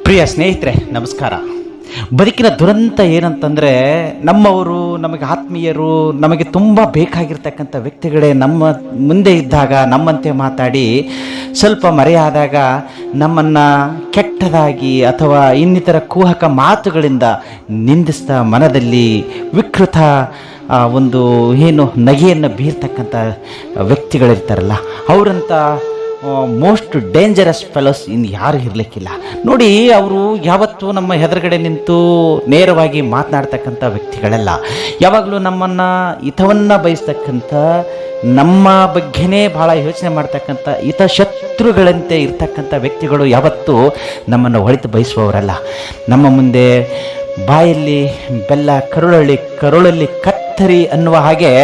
ಪ್ರಿಯ ಸ್ನೇಹಿತರೆ, ನಮಸ್ಕಾರ. ಬದುಕಿನ ದುರಂತ ಏನಂತಂದರೆ, ನಮ್ಮವರು, ನಮಗೆ ಆತ್ಮೀಯರು, ನಮಗೆ ತುಂಬ ಬೇಕಾಗಿರ್ತಕ್ಕಂಥ ವ್ಯಕ್ತಿಗಳೇ ನಮ್ಮ ಮುಂದೆ ಇದ್ದಾಗ ನಮ್ಮಂತೆ ಮಾತಾಡಿ ಸ್ವಲ್ಪ ಮರೆಯಾದಾಗ ನಮ್ಮನ್ನು ಕೆಟ್ಟದಾಗಿ ಅಥವಾ ಇನ್ನಿತರ ಕುಹಕ ಮಾತುಗಳಿಂದ ನಿಂದಿಸ್ತಾ ಮನದಲ್ಲಿ ವಿಕೃತ ಒಂದು ನಗೆಯನ್ನು ಬೀರ್ತಕ್ಕಂಥ ವ್ಯಕ್ತಿಗಳಿರ್ತಾರಲ್ಲ, ಅವರಂಥ ಮೋಸ್ಟ್ ಡೇಂಜರಸ್ ಫೆಲೋಸ್ ಇನ್ನು ಯಾರು ಇರಲಿಕ್ಕಿಲ್ಲ ನೋಡಿ. ಅವರು ಯಾವತ್ತೂ ನಮ್ಮ ಎದುರುಗಡೆ ನಿಂತು ನೇರವಾಗಿ ಮಾತನಾಡ್ತಕ್ಕಂಥ ವ್ಯಕ್ತಿಗಳೆಲ್ಲ. ಯಾವಾಗಲೂ ನಮ್ಮನ್ನು ಹಿತವನ್ನು ಬಯಸ್ತಕ್ಕಂಥ, ನಮ್ಮ ಬಗ್ಗೆನೇ ಭಾಳ ಯೋಚನೆ ಮಾಡ್ತಕ್ಕಂಥ ಹಿತಶತ್ರುಗಳಂತೆ ಇರ್ತಕ್ಕಂಥ ವ್ಯಕ್ತಿಗಳು ಯಾವತ್ತೂ ನಮ್ಮನ್ನು ಒಳಿತು ಬಯಸುವವರಲ್ಲ. ನಮ್ಮ ಮುಂದೆ ಬಾಯಲ್ಲಿ ಬೆಲ್ಲ, ಕರುಳಲ್ಲಿ ಕತ್ತರಿ ಅನ್ನುವ ಹಾಗೆ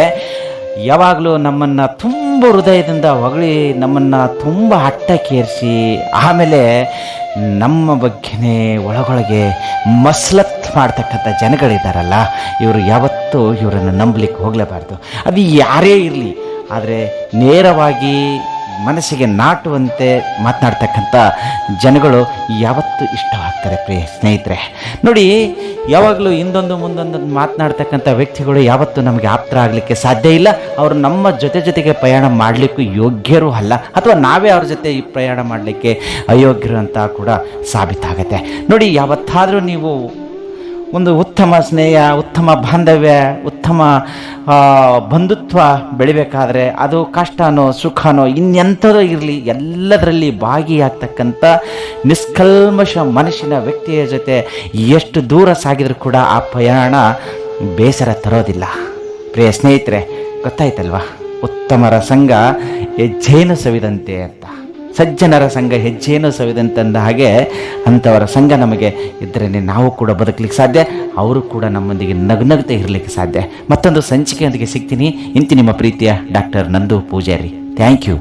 ಯಾವಾಗಲೂ ನಮ್ಮನ್ನು ತುಂಬ ಹೃದಯದಿಂದ ಹೊಗಳಿ, ನಮ್ಮನ್ನು ತುಂಬ ಹಟ್ಟಕ್ಕೇರಿಸಿ, ಆಮೇಲೆ ನಮ್ಮ ಬಗ್ಗೆನೇ ಒಳಗೊಳಗೆ ಮಸಲತ್ ಮಾಡ್ತಕ್ಕಂಥ ಜನಗಳಿದ್ದಾರಲ್ಲ, ಇವರು ಯಾವತ್ತೂ ಇವರನ್ನು ನಂಬಲಿಕ್ಕೆ ಹೋಗಲೇಬಾರ್ದು. ಅದು ಯಾರೇ ಇರಲಿ, ಆದರೆ ನೇರವಾಗಿ ಮನಸ್ಸಿಗೆ ನಾಟುವಂತೆ ಮಾತನಾಡ್ತಕ್ಕಂಥ ಜನಗಳು ಯಾವತ್ತೂ ಇಷ್ಟವಾಗ್ತಾರೆ. ಪ್ರಿಯ ಸ್ನೇಹಿತರೆ ನೋಡಿ, ಯಾವಾಗಲೂ ಹಿಂದೊಂದು ಮುಂದೊಂದು ಮಾತನಾಡ್ತಕ್ಕಂಥ ವ್ಯಕ್ತಿಗಳು ಯಾವತ್ತೂ ನಮಗೆ ಆಪ್ತರ ಆಗಲಿಕ್ಕೆ ಸಾಧ್ಯ ಇಲ್ಲ. ಅವರು ನಮ್ಮ ಜೊತೆಗೆ ಪ್ರಯಾಣ ಮಾಡಲಿಕ್ಕೂ ಯೋಗ್ಯರೂ ಅಲ್ಲ, ಅಥವಾ ನಾವೇ ಅವ್ರ ಜೊತೆ ಈ ಪ್ರಯಾಣ ಮಾಡಲಿಕ್ಕೆ ಅಯೋಗ್ಯರು ಅಂತ ಕೂಡ ಸಾಬೀತಾಗತ್ತೆ. ನೋಡಿ, ಯಾವತ್ತಾದರೂ ನೀವು ಒಂದು ಉತ್ತಮ ಸ್ನೇಹ, ಉತ್ತಮ ಬಾಂಧವ್ಯ, ಉತ್ತಮ ಬಂಧುತ್ವ ಬೆಳಿಬೇಕಾದ್ರೆ ಅದು ಕಷ್ಟನೋ ಸುಖನೋ ಇನ್ನೆಂಥದೋ ಇರಲಿ, ಎಲ್ಲದರಲ್ಲಿ ಭಾಗಿಯಾಗ್ತಕ್ಕಂಥ ನಿಷ್ಕಲ್ಮಶ ಮನಸ್ಸಿನ ವ್ಯಕ್ತಿಯ ಜೊತೆ ಎಷ್ಟು ದೂರ ಸಾಗಿದರೂ ಕೂಡ ಆ ಪ್ರಯಾಣ ಬೇಸರ ತರೋದಿಲ್ಲ. ಪ್ರಿಯ ಸ್ನೇಹಿತರೆ, ಗೊತ್ತಾಯ್ತಲ್ವಾ? ಉತ್ತಮರ ಸಂಘ ಹೆಜ್ಜೇನು ಸವಿದಂತೆ ಅಂತ, ಸಜ್ಜನರ ಸಂಘ ಹೆಜ್ಜೇನು ಸವಿದಂತಂದ ಹಾಗೆ ಅಂಥವರ ಸಂಘ ನಮಗೆ ಇದ್ರೇ ನಾವು ಕೂಡ ಬದುಕಲಿಕ್ಕೆ ಸಾಧ್ಯ, ಅವರು ಕೂಡ ನಮ್ಮೊಂದಿಗೆ ನಗುನಗುತ್ತಾ ಇರಲಿಕ್ಕೆ ಸಾಧ್ಯ. ಮತ್ತೊಂದು ಸಂಚಿಕೆಯೊಂದಿಗೆ ಸಿಗ್ತೀನಿ. ಇಂತಿ ನಿಮ್ಮ ಪ್ರೀತಿಯ ಡಾಕ್ಟರ್ ನಂದು ಪೂಜಾರಿ. Thank you.